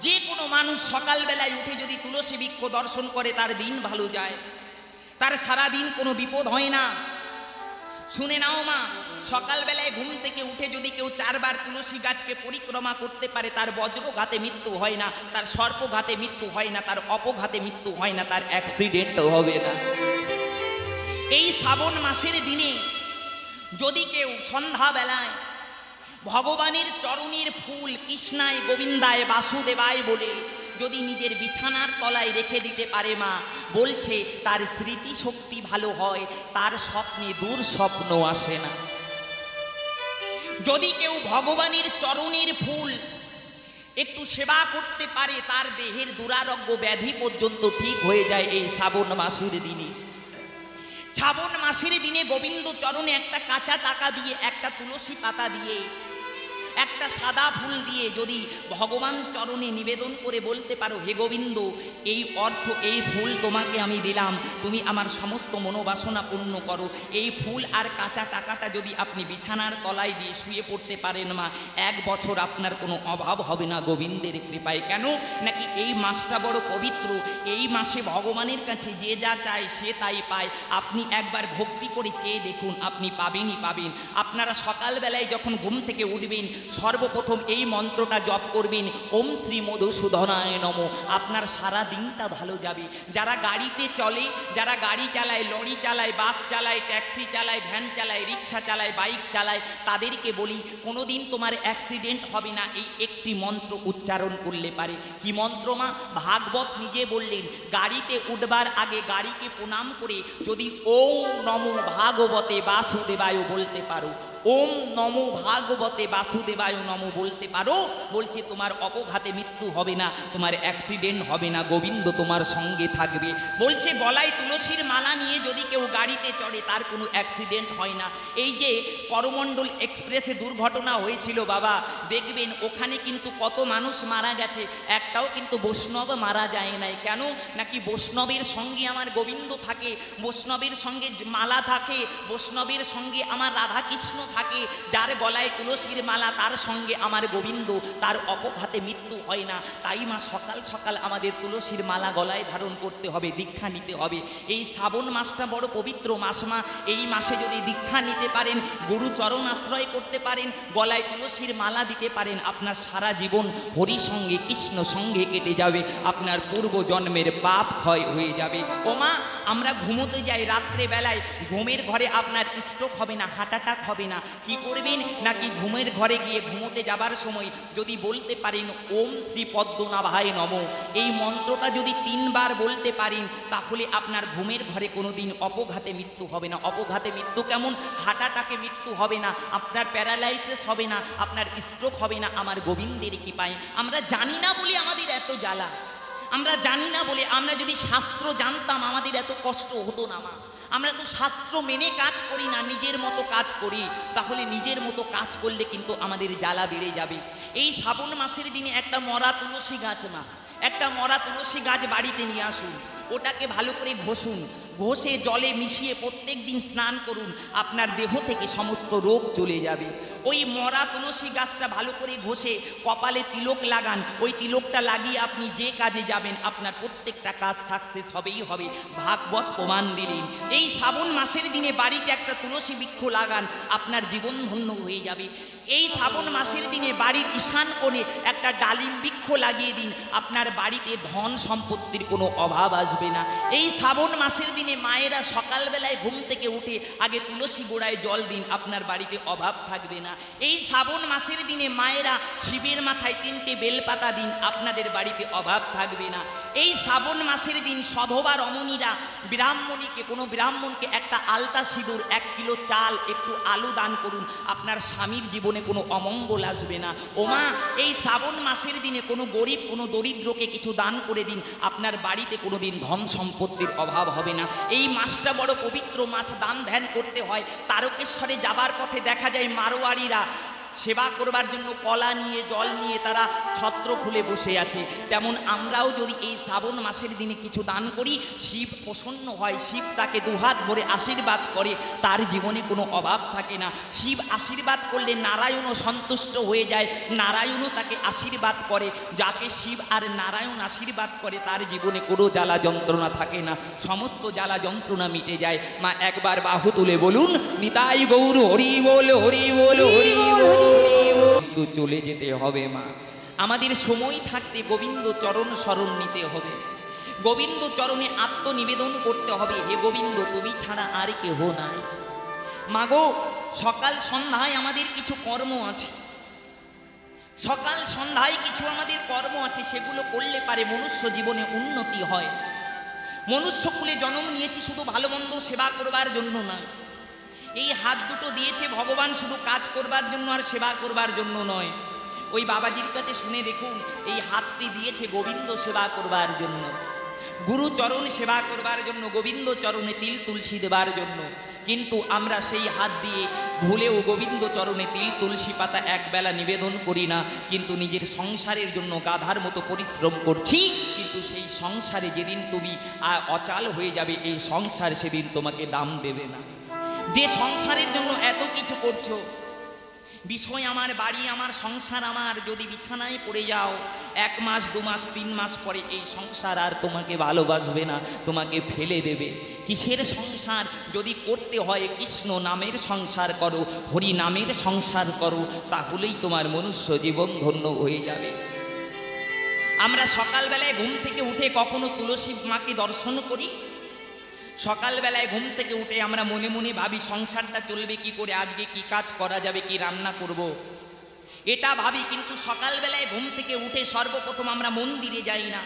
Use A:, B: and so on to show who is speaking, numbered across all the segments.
A: যে কোনো মানুষ সকালবেলায় উঠে যদি তুলসী বৃক্ষ দর্শন করে তার দিন ভালো যায়, তার সারা দিন কোনো বিপদ হয় না। শুনে নাও মা, সকালবেলায় ঘুম থেকে উঠে যদি কেউ 4 বার তুলসী গাছকে পরিক্রমা করতে পারে, তার বজ্রঘাতে মৃত্যু হয় না, তার সর্পঘাতে মৃত্যু হয় না, তার অপঘাতে মৃত্যু হয় না, তার অ্যাক্সিডেন্টও হবে না। এই শ্রাবণ মাসের দিনে যদি কেউ সন্ধ্যাবেলায় ভগবানের চরণের ফুল কৃষ্ণায় গোবিন্দায় বাসুদেবায় বলে যদি নিজের বিছানার তলায় রেখে দিতে পারে, মা বলছে তার স্মৃতিশক্তি ভালো হয়, তার স্বপ্নে দুঃস্বপ্ন আসে না। যদি কেউ ভগবানের চরণের ফুল একটু সেবা করতে পারে, তার দেহের দুরারোগ্য ব্যাধি পর্যন্ত ঠিক হয়ে যায়। এই শ্রাবণ মাসের দিনে, শ্রাবণ মাসের দিনে গোবিন্দ চরণে একটা কাঁচা টাকা দিয়ে, একটা তুলসী পাতা দিয়ে, একটা সাদা ফুল দিয়ে যদি ভগবান চরণে নিবেদন করে বলতে পারো, হে গোবিন্দ, এই অর্থ, এই ফুল তোমাকে আমি দিলাম, তুমি আমার সমস্ত মনোবাসনা পূর্ণ করো। এই ফুল আর কাঁচা টাকাটা যদি আপনি বিছানার তলায় দিয়ে শুয়ে পড়তে পারেন, মা 1 বছর আপনার কোনো অভাব হবে না গোবিন্দের কৃপায়। কেন নাকি এই মাসটা বড় পবিত্র। এই মাসে ভগবানের কাছে যে যা চায় সে তাই পায়। আপনি একবার ভক্তি করে চেয়ে দেখুন, আপনি পাবেনই পাবেন। আপনারা সকালবেলায় যখন ঘুম থেকে উঠবেন, সর্বপ্রথম এই মন্ত্রটা জপ করবেন, ওম শ্রী মধুসূদনায় নমঃ। আপনার সারা দিনটা ভালো যাবে। যারা গাড়িতে চলে, যারা গাড়ি চালায়, লরি চালায়, বাস চালায়, ট্যাক্সি চালায়, ভ্যান চালায়, রিক্সা চালায়, বাইক চালায়, তাদেরকে বলি কোনোদিন তোমার অ্যাক্সিডেন্ট হবে না এই একটি মন্ত্র উচ্চারণ করলে পারে। কি মন্ত্র মা? ভাগবত নিজে বললেন, গাড়িতে উঠবার আগে গাড়িকে প্রণাম করে যদি ওম নমো ভাগবতে বাসুদেবায় বলতে পারো, ওম নমো ভাগবতে বাসুদেবায় নমো বলতে পারো, বলছে তোমার অপঘাতে মৃত্যু হবে না, তোমার অ্যাক্সিডেন্ট হবে না, গোবিন্দ তোমার সঙ্গে থাকবে। বলছে গলায় তুলসীর মালা নিয়ে যদি কেউ গাড়িতে চড়ে, তার কোনো অ্যাক্সিডেন্ট হয় না। এই যে করমণ্ডল এক্সপ্রেসে দুর্ঘটনা হয়েছিল বাবা, দেখবেন ওখানে কিন্তু কত মানুষ মারা গেছে, একটাও কিন্তু বৈষ্ণব মারা যায় নাই। কেন নাকি বৈষ্ণবের সঙ্গে আমার গোবিন্দ থাকে, বৈষ্ণবের সঙ্গে মালা থাকে, বৈষ্ণবের সঙ্গে আমার রাধাকৃষ্ণ থাকে। যার গলায় তুলসীর মালা, তার সঙ্গে আমার গোবিন্দ, তার অপঘাতে মৃত্যু হয় না। তাই মা সকাল সকাল আমাদের তুলসীর মালা গলায় ধারণ করতে হবে, দীক্ষা নিতে হবে। এই শ্রাবণ মাসটা বড় পবিত্র মাস মা। এই মাসে যদি দীক্ষা নিতে পারেন, গুরু চরণ আশ্রয় করতে পারেন, গলায় তুলসীর মালা দিতে পারেন, আপনার সারা জীবন হরি সঙ্গে কৃষ্ণ সঙ্গে কেটে যাবে, আপনার পূর্ব জন্মের পাপ ক্ষয় হয়ে যাবে। ও মা, আমরা ঘুমোতে যাই রাত্রে বেলায়, ঘুমের ঘরে আপনার স্ট্রোক হবে না, হার্ট অ্যাটাক হবে না। কি করবেন নাকি ঘুমের ঘরে গিয়ে ঘুমোতে যাবার সময় যদি বলতে পারেন ওম শ্রী পদ্মনাভায় নমঃ, এই মন্ত্রটা যদি 3 বার বলতে পারেন, তাহলে আপনার ঘুমের ঘরে কোনোদিন অপঘাতে মৃত্যু হবে না। অপঘাতে মৃত্যু কেমন? হার্ট অ্যাটাকে মৃত্যু হবে না, আপনার প্যারালাইসিস হবে না, আপনার স্ট্রোক হবে না, আমার গোবিন্দের কৃপায়। আমরা জানি না বলে আমাদের এত জ্বালা, আমরা জানি না বলে। আমরা যদি শাস্ত্র জানতাম আমাদের এত কষ্ট হতো না মা। আমরা তো শাস্ত্র মেনে কাজ করি না, নিজের মতো কাজ করি। তাহলে নিজের মতো কাজ করলে কিন্তু আমাদের জ্বালা বেড়ে যাবে। এই শ্রাবণ মাসের দিনে একটা মরা তুলসী গাছ মা, একটা মরা তুলসী গাছ বাড়িতে নিয়ে আসুন, ওটাকে ভালো করে ঘষুন, ঘষে জলে মিশিয়ে প্রত্যেক দিন স্নান করুন, আপনার দেহ থেকে সমস্ত রোগ চলে যাবে। ওই মরা তুলসী গাছটা ভালো করে ঘষে কপালে তিলক লাগান, ওই তিলকটা লাগিয়ে আপনি যে কাজে যাবেন আপনার প্রত্যেকটা কাজ সাকসেস হবেই হবে। ভাগবত প্রমাণ দিলেন। এই শ্রাবণ মাসের দিনে বাড়িতে একটা তুলসী বৃক্ষ লাগান, আপনার জীবন ধন্য হয়ে যাবে। এই শ্রাবণ মাসের দিনে বাড়ির ঈশান কোণে একটা ডালিম বৃক্ষ লাগিয়ে দিন, আপনার বাড়িতে ধন সম্পত্তির কোনো অভাব আসবে না। এই শ্রাবণ মাসের দিনে মায়েরা সকালবেলায় ঘুম থেকে উঠে আগে তুলসী গোড়ায় জল দিন, আপনার বাড়িতে অভাব থাকবে না। এই শ্রাবণ মাসের দিনে মায়েরা শিবের মাথায় 3টে বেলপাতা দিন, আপনাদের বাড়িতে অভাব থাকবে না। এই শ্রাবণ মাসের দিন সধবা রমণীরা ব্রাহ্মণীকে, কোনো ব্রাহ্মণকে একটা আলতা সিঁদুর, 1 কিলো চাল, একটু আলু দান করুন, আপনার স্বামীর জীবনে কোনো অমঙ্গল আসবে না। ও মা, এই শ্রাবণ মাসের দিনে কোনো গরিব, কোনো দরিদ্রকে কিছু দান করে দিন, আপনার বাড়িতে কোনো দিন ধন সম্পত্তির অভাব হবে না। এই মাসটা বড় পবিত্র মাস, দান ধ্যান করতে হয়। তারকেশ্বরে যাবার পথে দেখা যায় মারোয়ারিরা সেবা করবার জন্য কলা নিয়ে জল নিয়ে তারা ছত্র খুলে বসে আছে, তেমন আমরাও যদি এই শ্রাবণ মাসের দিনে কিছু দান করি, শিব প্রসন্ন হয়, শিব তাকে দুহাত ভরে আশীর্বাদ করে, তার জীবনে কোনো অভাব থাকে না। শিব আশীর্বাদ করলে নারায়ণও সন্তুষ্ট হয়ে যায়, নারায়ণও তাকে আশীর্বাদ করে। যাকে শিব আর নারায়ণ আশীর্বাদ করে তার জীবনে কোনো জ্বালা যন্ত্রণা থাকে না, সমস্ত জ্বালা যন্ত্রণা মিটে যায়। মা একবার বাহু তুলে বলুন, নিতাই গৌর হরি বল, হরি বল, হরি বল। তো চলে যেতে হবে মা, আমাদের সময় থাকতে গোবিন্দ চরণ শরণ নিতে হবে, গোবিন্দ চরণে আত্মনিবেদন করতে হবে, হে গোবিন্দ তুমি ছাড়া আর কেহ নাই। মাগো, সকাল সন্ধ্যায় আমাদের কিছু কর্ম আছে, সকাল সন্ধ্যায় কিছু আমাদের কর্ম আছে, সেগুলো করলে পারে মনুষ্য জীবনে উন্নতি হয়। মনুষ্য কুলে জন্ম নিয়েছি শুধু ভালো মন্দ সেবা করবার জন্য নয়, এই হাত দুটো দিয়েছে ভগবান শুধু কাজ করবার জন্য আর সেবা করবার জন্য নয়। ওই বাবাজির কাছে শুনে দেখুন, এই হাতটি দিয়েছে গোবিন্দ সেবা করবার জন্য, গুরু চরণ সেবা করবার জন্য, গোবিন্দ চরণে তিল তুলসী দেবার জন্য। কিন্তু আমরা সেই হাত দিয়ে ভুলেও গোবিন্দ চরণে তিল তুলসী পাতা একবেলা নিবেদন করি না, কিন্তু নিজের সংসারের জন্য গাধার মতো পরিশ্রম করছি। কিন্তু সেই সংসারে যেদিন তুমি অচাল হয়ে যাবে, এই সংসার সেদিন তোমাকে দাম দেবে না। যে সংসারের জন্য এত কিছু করছো, বিষয় আমার, বাড়ি আমার, সংসার আমার, যদি বিছানায় পড়ে যাও 1 মাস 2 মাস 3 মাস পরে এই সংসার আর তোমাকে ভালোবাসবে না, তোমাকে ফেলে দেবে। কিসের সংসার? যদি করতে হয় কৃষ্ণ নামের সংসার করো, হরি নামের সংসার করো, তাহলেই তোমার মনুষ্য জীবন ধন্য হয়ে যাবে। আমরা সকালবেলায় ঘুম থেকে উঠে কখনো তুলসী মাকে দর্শন করি? সকালবেলায় ঘুম থেকে উঠে আমরা মনে মনে ভাবি সংসারটা চলবে কি করে, আজকে কি কাজ করা যাবে, কি রান্না করব, এটা ভাবি। কিন্তু সকালবেলায় ঘুম থেকে উঠে সর্বপ্রথম আমরা মন্দিরে যাই না,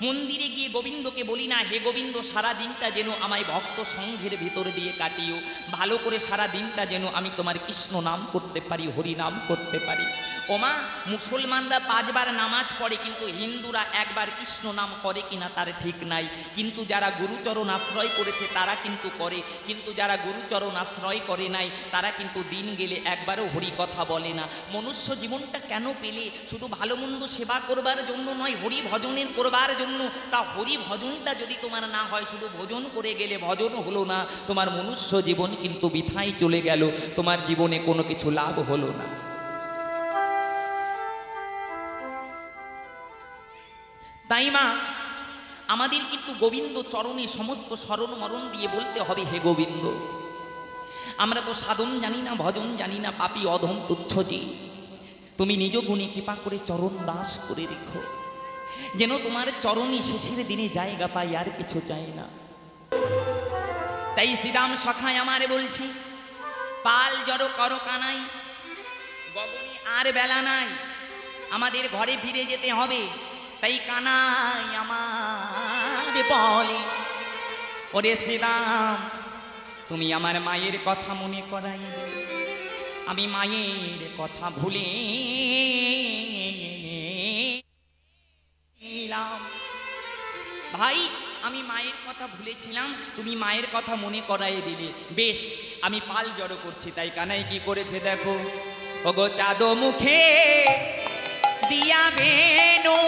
A: মন্দিরে গিয়ে গোবিন্দকে বলি না, হে গোবিন্দ সারা দিনটা যেন আমায় ভক্ত সংঘের ভিতর দিয়ে কাটিও, ভালো করে সারা দিনটা যেন আমি তোমার কৃষ্ণ নাম করতে পারি, হরি নাম করতে পারি। ওমা, মুসলমানরা 5 বার নামাজ পড়ে, কিন্তু হিন্দুরা একবার কৃষ্ণ নাম করে কিনা তার ঠিক নাই। কিন্তু যারা গুরুচরণ আশ্রয় করেছে তারা কিন্তু করে, কিন্তু যারা গুরুচরণ আশ্রয় করে নাই তারা কিন্তু দিন গেলে একবারও হরি কথা বলে না। মনুষ্য জীবনটা কেন পেলে? শুধু ভালো মন্দ সেবা করবার জন্য নয়, হরি ভজনের করবার জন্য। তা হরি ভজনটা যদি তোমার না হয়, শুধু ভজন করে গেলে ভজন হলো না, তোমার মনুষ্য জীবন কিন্তু বৃথায় চলে গেল, তোমার জীবনে কোনো কিছু লাভ হলো না। তাই মা, আমাদের কিন্তু গোবিন্দ চরণে সমস্ত শরণ মরণ দিয়ে বলতে হবে, হে গোবিন্দ আমরা তো সাধন জানি না, ভজন জানি না, পাপী অধম তুচ্ছ জীব, তুমি নিজ গুণে কৃপা করে চরণ দাস করে রেখো, যেন তোমার চরণই শেষের দিনে জায়গা পাই, আর কিছু চাই না। তাই শ্রীরাম সখায় আমারে বলছে, পাল জড়ো করো কানাই, গগনে আর বেলা নাই, আমাদের ঘরে ফিরে যেতে হবে। তাই কানাই আমার বলে, ওরে শ্রীরাম তুমি আমার মায়ের কথা মনে করাইলে, আমি মায়ের কথা ভুলে ভাই, আমি মায়ের কথা ভুলেছিলাম, তুমি মায়ের কথা মনে করাই দিলে, বেশ আমি পাল জড়ো করছি। তাই কানাই কি করেছে দেখো, ওগো চাঁদ মুখে দিয়া বেনো,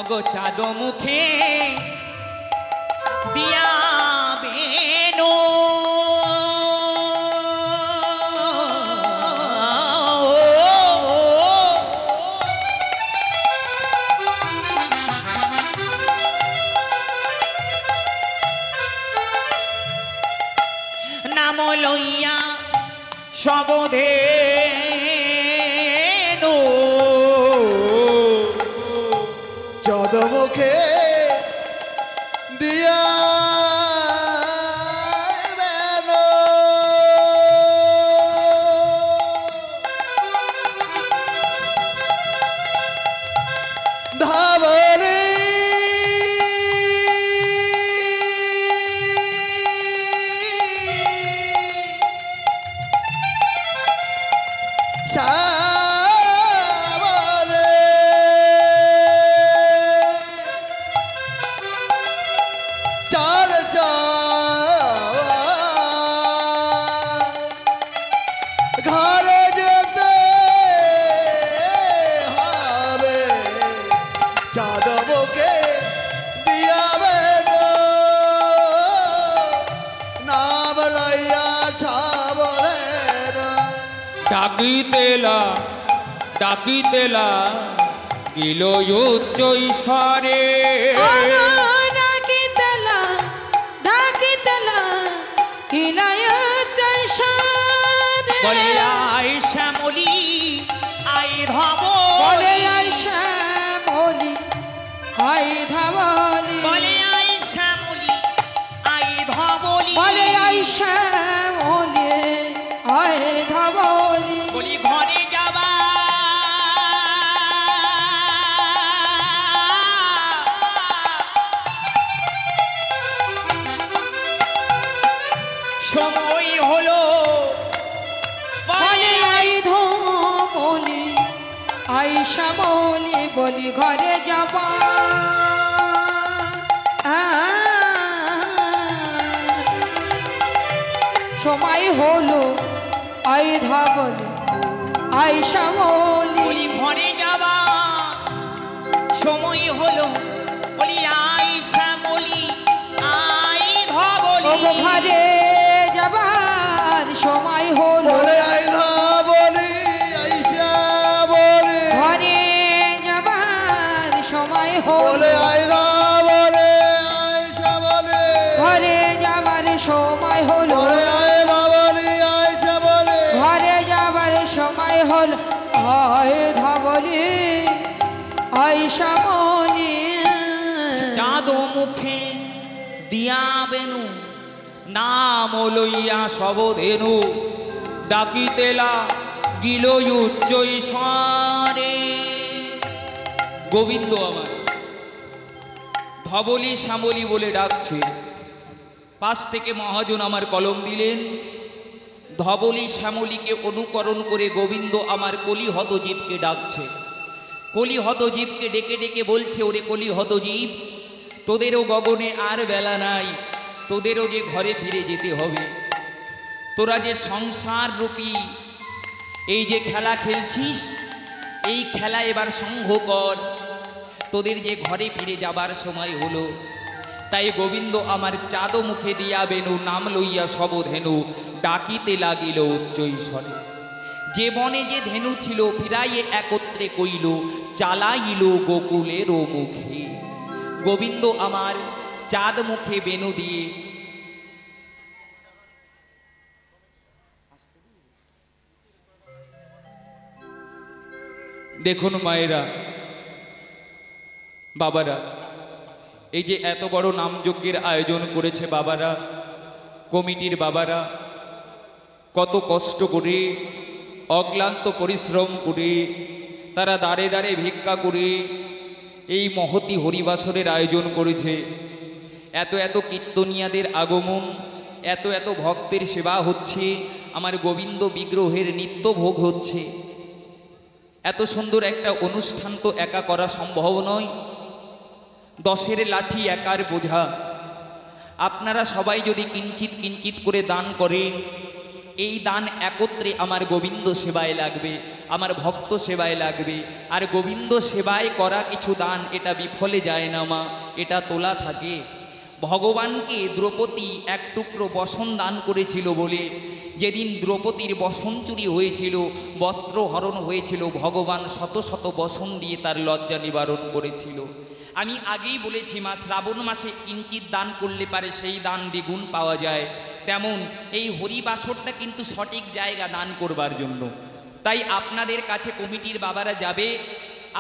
A: ওগো চাঁদ মুখে দিয়া বেনো, নাম লইয়া সবধে
B: চাঁদ মুখে দিয়া বেনো, ধাবরে
C: ডাকিতেলা ডাকিতেলা কিলো উচ্চ ঈশ্বরে
D: ডাকিতেলা ডাকিতেলা কিলায়ত ঈশ্বরে
A: বলে আয় শ্যামলী আয়
D: বলে
A: ধবলি
D: আয় শ্যামলী আয় ধবলি
A: বলে আয় শ্যামলী আয় ধবলি
D: বলে আয় শ্যামলী আয় ধবলি
A: বলি ঘরে যাবা সময় হলো
D: বলে আই ধবলি আই শ্যামলী বলি ঘরে যাবা সময় হলো আই ধবলি আই শ্যামলী
A: বলি ঘরে যাবা সময় হলো বলি আই শ্যামলী আই ধবলি
D: ওগো ঘরে যাবার সময় হলো
B: বলে আইধা বলি আইসা বলি
D: ঘরে যাবার সময় হলো
B: বলে আইধা বলে আইসা বলি
D: ঘরে যাবার সময় হলো
B: বলে আইধা বলি আইসা বলি
D: ঘরে যাবার সময় হলো আয় ধবলি আয় শ্যামলী
A: চাঁদ মুখে দিয়া বেনু
C: নাম লইয়া সবধেনু ডাকিতেলা গিল উচ্চ ঈশ্বরে গোবিন্দ আমার ধবলি শ্যামলি বলে ডাকছে। পাশ থেকে মহাজন আমার কলম দিলেন। ধবলি শ্যামলীকে অনুকরণ করে গোবিন্দ আমার কলিহত জীবকে ডাকছে। কলিহত জীবকে ডেকে ডেকে বলছে, ওরে কলিহত জীব, তোদেরও গগনে আর বেলা নাই, তোদেরও যে ঘরে ফিরে যেতে হবে। তোরা যে সংসার রূপী এই যে খেলা খেলছিস, এই খেলা এবার সঙ্গ কর, তোদের যে ঘরে ফিরে যাবার সময় হলো। তাই গোবিন্দ আমার চাঁদ মুখে দিয়া বেনু নাম লইয়া সবধেনু ডাকিতে লাগিল উচ্চ ঈশ্বরে। যে বনে যে ধেনু ছিল ফিরাইয়ে একত্রে কইল চালাইল গোকুলের মুখে। গোবিন্দ আমার চাঁদ মুখে বেনু দিয়ে দেখুন মায়েরা বাবারা, এই যে এত বড় নামযজ্ঞের আয়োজন করেছে বাবারা, কমিটির বাবারা, কত কষ্ট করে অক্লান্ত পরিশ্রম করে তারা দাঁড়ে দাঁড়ে ভিক্ষা করে এই মহতি হরিবাসরের আয়োজন করেছে। এত এত কীর্তনিয়াদের আগমন, এত এত ভক্তের সেবা হচ্ছে, আমার গোবিন্দ বিগ্রহের নিত্য ভোগ হচ্ছে। এত সুন্দর একটা অনুষ্ঠান তো একা করা সম্ভব নয়। 10-এর লাঠি একার বোঝা। আপনারা সবাই যদি কিঞ্চিত কিঞ্চিত করে দান করেন, এই দান একত্রে আমার গোবিন্দ সেবায় লাগবে, আমার ভক্ত সেবায় লাগবে। আর গোবিন্দ সেবায় করা কিছু দান এটা বিফলে যায় না মা, এটা তোলা থাকে। ভগবানকে দ্রৌপদী এক টুকরো বসন দান করেছিল বলে যেদিন দ্রৌপদীর বসন চুরি হয়েছিল, বস্ত্র হরণ হয়েছিল, ভগবান শত শত বসন দিয়ে তার লজ্জা নিবারণ করেছিল। আমি আগেই বলেছি মা, শ্রাবণ মাসে কিঞ্চিত দান করলে পারে সেই দান দ্বিগুণ পাওয়া যায়। তেমন এই হরিবাসরটা কিন্তু সঠিক জায়গা দান করবার জন্য। তাই আপনাদের কাছে কমিটির বাবারা যাবে,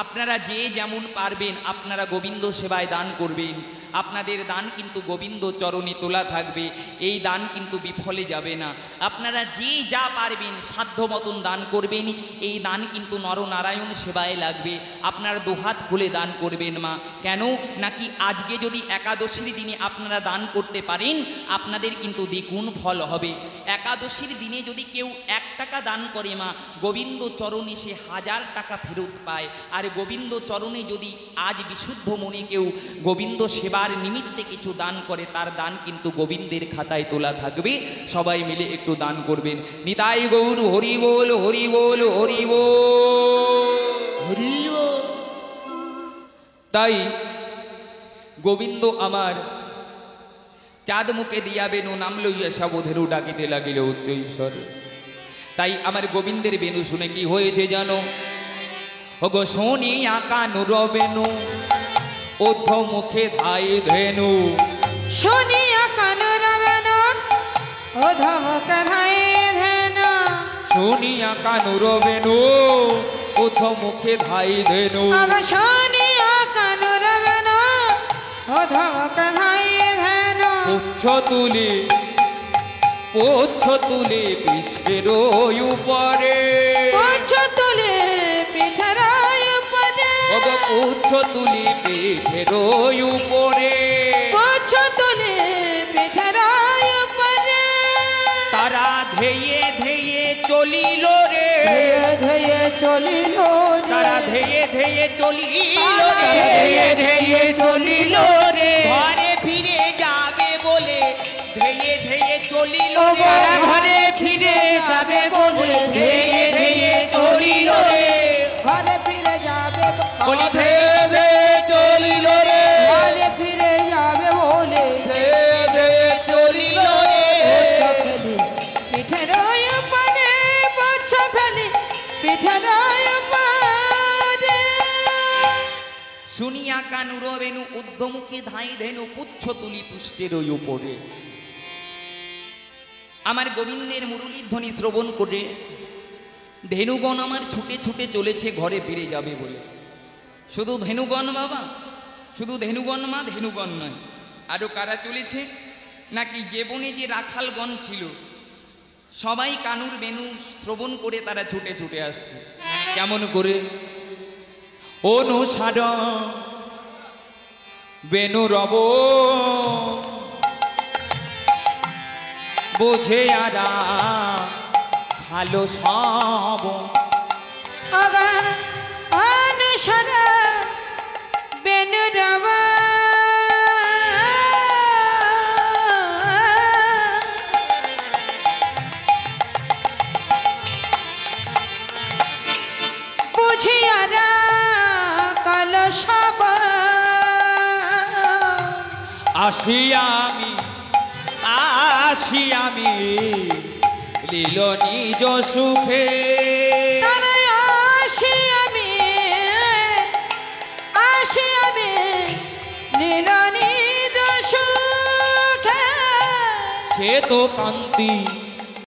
C: আপনারা যে যেমন পারবেন আপনারা গোবিন্দ সেবায় দান করবেন। আপনাদের দান কিন্তু গোবিন্দ চরণে তোলা থাকবে, এই দান কিন্তু বিফলে যাবে না। আপনারা যে যা পারবেন সাধ্য মতন দান করবেন, এই দান কিন্তু নরনারায়ণ সেবায় লাগবে। আপনারা দুহাত খুলে দান করবেন মা। কেন নাকি আজকে যদি একাদশীর দিনে আপনারা দান করতে পারেন, আপনাদের কিন্তু দ্বিগুণ ফল হবে। একাদশীর দিনে যদি কেউ 1 টাকা দান করে মা, গোবিন্দ চরণে সে 1000 টাকা ফেরত পায়। আর গোবিন্দ চরণে যদি আজ বিশুদ্ধ মনে কেউ গোবিন্দ সেবার নিমিত্তে কিছু দান করে, তার দান কিন্তু গোবিন্দের খাতায় তোলা থাকবে। সবাই মিলে একটু দান করবেন। নিতাই গৌর হরি বল হরি বল হরি বল। তাই গোবিন্দ আমার চাঁদ মুখে দিয়া বেনু নাম লইয়া সাবধেরু ডাকিতে লাগিল উচ্চ ঈশ্বরে। তাই আমার গোবিন্দের বেনু শুনে কি হয়েছে জানো? ওগো শুনিয়া কানুর বেনু ঊর্ধ্ব মুখে ধাই ধেনু,
D: শুনিয়া কানুর বেনু ঊর্ধ্ব মুখে ধাই ধেনু,
C: শুনিয়া কানুর বেনু ঊর্ধ্ব মুখে ধাই ধেনু,
D: শুনিয়া কানুর বেনু ঊর্ধ্ব মুখে ধাই ধেনু,
C: পুচ্ছ তুলি পৃষ্ঠের উপরে,
D: পুচ্ছ তুলি পিঠের উপরে,
C: ওগো পুচ্ছ তুলি পিঠের উপরে,
D: পুচ্ছ তুলি পিঠের উপরে,
A: তারা ধেয়ে ধেয়ে চলিল রে,
D: ধেয়ে ধেয়ে চলিল রে,
A: তারা ধেয়ে ধেয়ে চলিল রে,
D: ধেয়ে ধেয়ে চলিল রে,
A: ঘরে ফিরে যাবে বলে ধেয়ে ধেয়ে চলিল
D: ও
A: রে,
D: গোরা ঘরে ফিরে যাবে বলে ধেয়ে ধেয়ে চলিল রে, ঘরে ফিরে যাবে
A: বলি
B: ধেয়ে ধেয়ে চলিল রে,
D: ঘরে ফিরে যাবে বলে
B: ধেয়ে ধেয়ে চলিল রে,
D: ফেলি পিঠের উপরে, বচ্চ ফেলি পিঠের উপরে,
A: শুনিয়া কানুর বেনু ঊর্ধ্বমুখী ধাই ধেনু পুচ্ছ তুলি পুষ্টের উপরে। আমার গোবিন্দের মুরলীর ধ্বনি শ্রবণ করে ধেনুগণ আমার ছুটে ছুটে চলেছে ঘরে ফিরে যাবে বলে। শুধু ধেনুগণ বাবা, শুধু ধেনুগণ মা, ধেনুগণ নয়, আরও কারা চলেছে নাকি যে বনে যে রাখালগণ ছিল সবাই কানুর বেনু শ্রবণ করে তারা ছুটে ছুটে আসছে।
C: কেমন করে? অনুসার বেনু রব বোঝে আরা ভালো সব,
D: অনুসর বেনু রব বুঝিয়ারা কাল সব,
C: আসি আমি লীল নিজ সুখে,
D: আসি আমি নীল নিজ সুখে,
C: সে তো কান্তি